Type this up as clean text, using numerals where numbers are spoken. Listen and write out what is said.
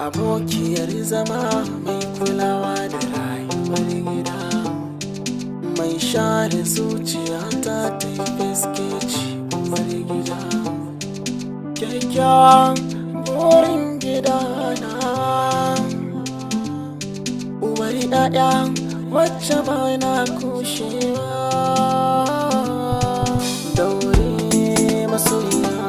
abokiyar zama mai kulawa da rayuwar gida, mai share zuciya ta yi gaskeci uwar gida, kyakkyawan burin gida na uwar ɗaya wacce ba na kushewa. Daure masoyiya